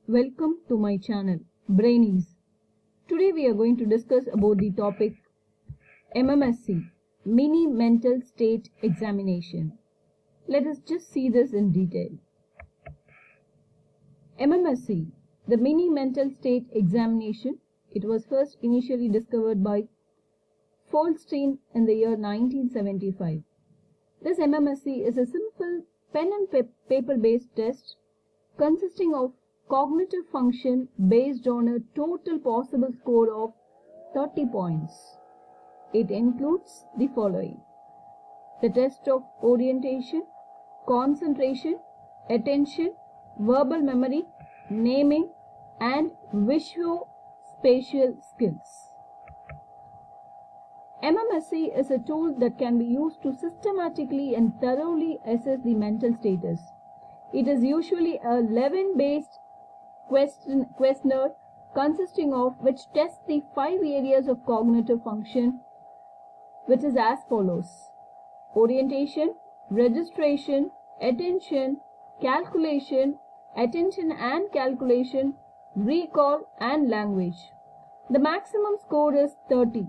Welcome to my channel, Brainies. Today we are going to discuss about the topic MMSE, Mini Mental State Examination. Let us just see this in detail. MMSE, the Mini Mental State Examination, it was first initially discovered by Folstein in the year 1975. This MMSE is a simple pen and paper-based test consisting of cognitive function based on a total possible score of 30 points. It includes the following: the test of orientation, concentration, attention, verbal memory, naming, and visuospatial skills. MMSE is a tool that can be used to systematically and thoroughly assess the mental status. It is usually a 11-based questionnaire consisting of which tests the 5 areas of cognitive function, which is as follows: orientation, registration, attention, calculation, attention and calculation, recall, and language. The maximum score is 30.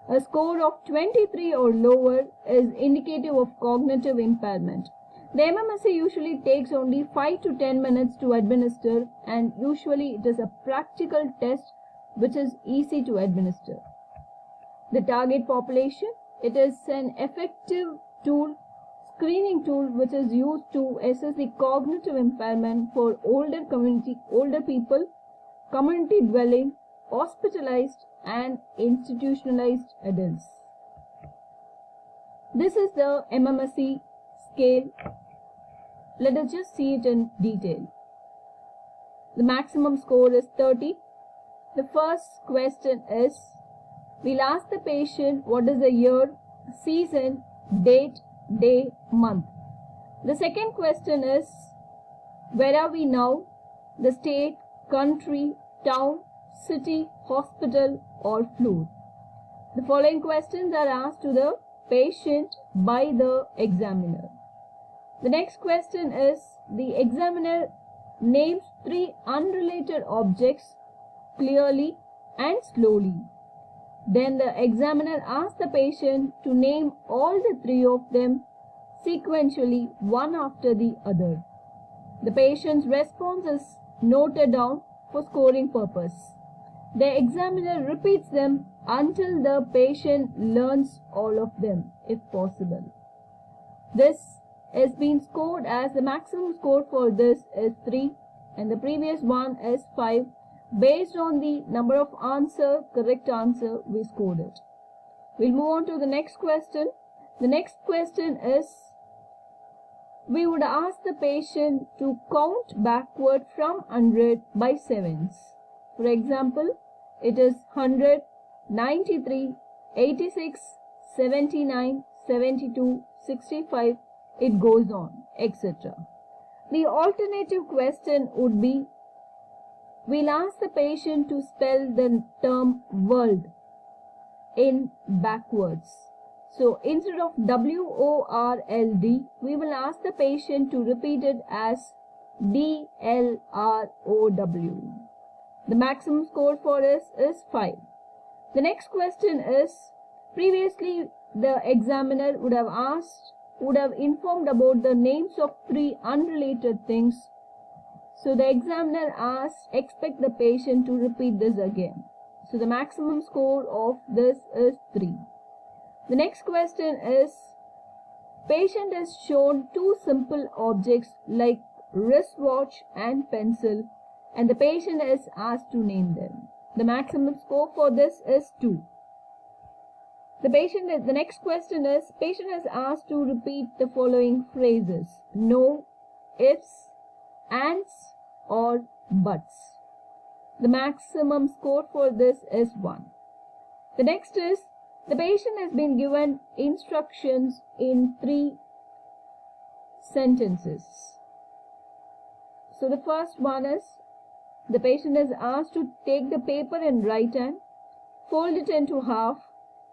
A score of 23 or lower is indicative of cognitive impairment. The MMSE usually takes only 5 to 10 minutes to administer, and usually it is a practical test which is easy to administer. The target population, it is an effective screening tool which is used to assess the cognitive impairment for older people, community dwelling, hospitalized and institutionalized adults. This is the MMSE scale. Let us just see it in detail. The maximum score is 30. The first question is, we'll ask the patient what is the year, season, date, day, month. The second question is, where are we now? The state, country, town, city, hospital, or floor. The following questions are asked to the patient by the examiner. The next question is, the examiner names 3 unrelated objects clearly and slowly. Then the examiner asks the patient to name all the 3 of them sequentially, one after the other. The patient's response is noted down for scoring purpose. The examiner repeats them until the patient learns all of them, if possible. This has been scored as the maximum score for this is 3 and the previous one is 5. Based on the number of correct answer, we scored it. We'll move on to the next question. The next question is, we would ask the patient to count backward from 100 by 7s. For example, it is 100, 93, 86, 79, 72, 65, it goes on, etc. The alternative question would be, we'll ask the patient to spell the term world in backwards. So instead of WORLD, we will ask the patient to repeat it as DLROW. The maximum score for us is 5. The next question is, previously the examiner would have informed about the names of 3 unrelated things. So the examiner expect the patient to repeat this again. So the maximum score of this is 3. The next question is, patient is shown 2 simple objects like wristwatch and pencil, and the patient is asked to name them. The maximum score for this is 2. The next question is, patient is asked to repeat the following phrases: no, ifs, ands, or buts. The maximum score for this is 1. The next is, the patient has been given instructions in 3 sentences. So the first one is, the patient is asked to take the paper in right hand, fold it into half,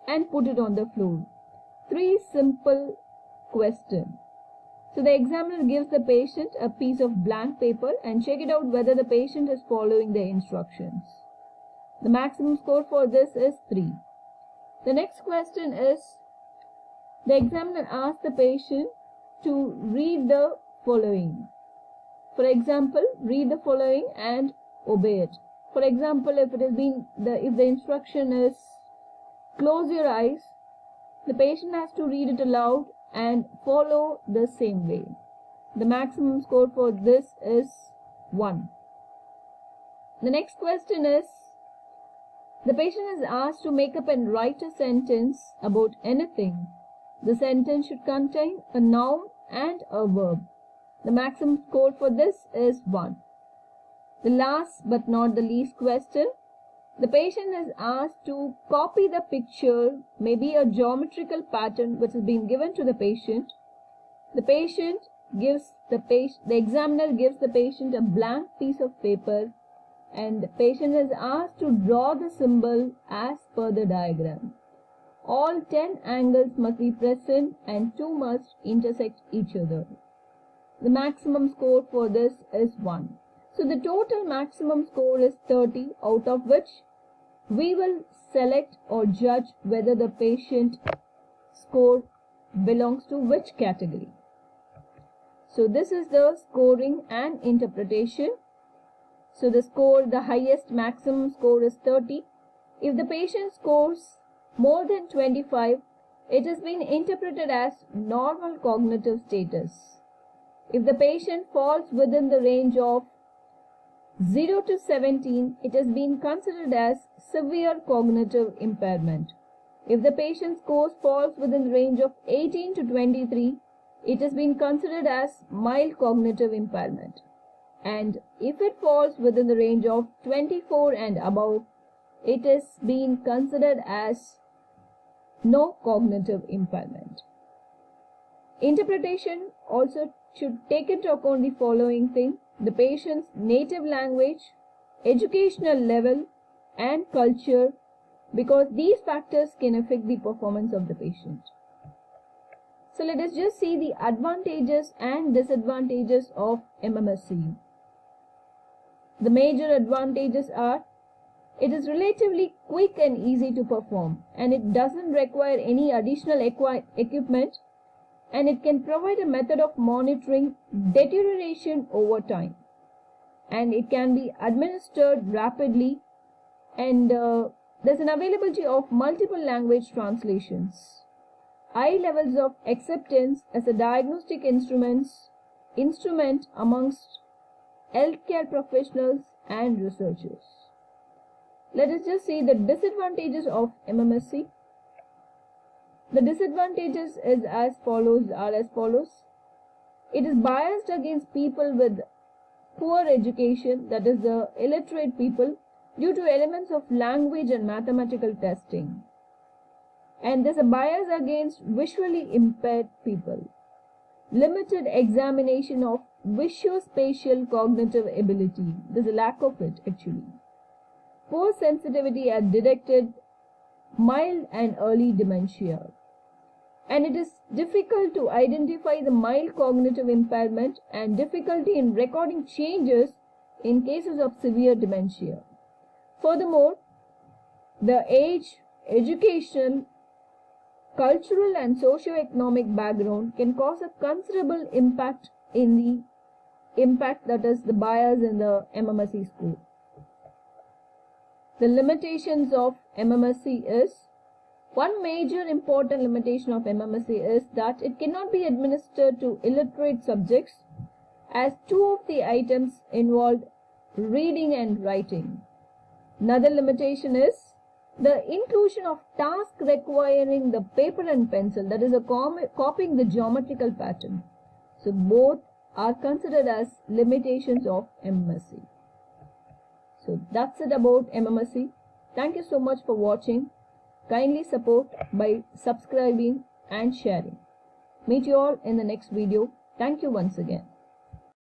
and put it on the floor. 3 simple questions. So the examiner gives the patient a piece of blank paper and check it out whether the patient is following the instructions. The maximum score for this is 3. The next question is, the examiner asks the patient to read the following. For example, read the following and obey it. For example, if the instruction is close your eyes, the patient has to read it aloud and follow the same way. The maximum score for this is 1. The next question is, the patient is asked to make up and write a sentence about anything. The sentence should contain a noun and a verb. The maximum score for this is 1. The last but not the least question, the patient is asked to copy the picture, maybe a geometrical pattern which has been given to the patient. The examiner gives the patient a blank piece of paper and the patient is asked to draw the symbol as per the diagram. All 10 angles must be present and 2 must intersect each other. The maximum score for this is 1. So the total maximum score is 30, out of which we will select or judge whether the patient score belongs to which category. So this is the scoring and interpretation. So the highest maximum score is 30. If the patient scores more than 25, it has been interpreted as normal cognitive status. If the patient falls within the range of 0 to 17, it has been considered as severe cognitive impairment. If the patient scores falls within the range of 18 to 23, it has been considered as mild cognitive impairment. And if it falls within the range of 24 and above, it is being considered as no cognitive impairment. Interpretation also should take into account the following thing: the patient's native language, educational level, and culture, because these factors can affect the performance of the patient. So let us just see the advantages and disadvantages of MMSE. The major advantages are, it is relatively quick and easy to perform, and it doesn't require any additional equipment, and it can provide a method of monitoring deterioration over time, and it can be administered rapidly, and there's an availability of multiple language translations. High levels of acceptance as a diagnostic instrument amongst healthcare professionals and researchers. Let us just see the disadvantages of MMSE. The disadvantages are as follows. It is biased against people with poor education, that is the illiterate people, due to elements of language and mathematical testing. And there's a bias against visually impaired people. Limited examination of visuospatial cognitive ability. There's a lack of it actually. Poor sensitivity at detected mild and early dementia. And it is difficult to identify the mild cognitive impairment and difficulty in recording changes in cases of severe dementia. Furthermore, the age, educational, cultural and socio-economic background can cause a considerable impact that is the bias in the MMSE score. The limitations of MMSE is, one major important limitation of MMSE is that it cannot be administered to illiterate subjects, as 2 of the items involve reading and writing. Another limitation is the inclusion of tasks requiring the paper and pencil, that is copying the geometrical pattern. So both are considered as limitations of MMSE. So that's it about MMSE. Thank you so much for watching. Kindly support by subscribing and sharing. Meet you all in the next video. Thank you once again.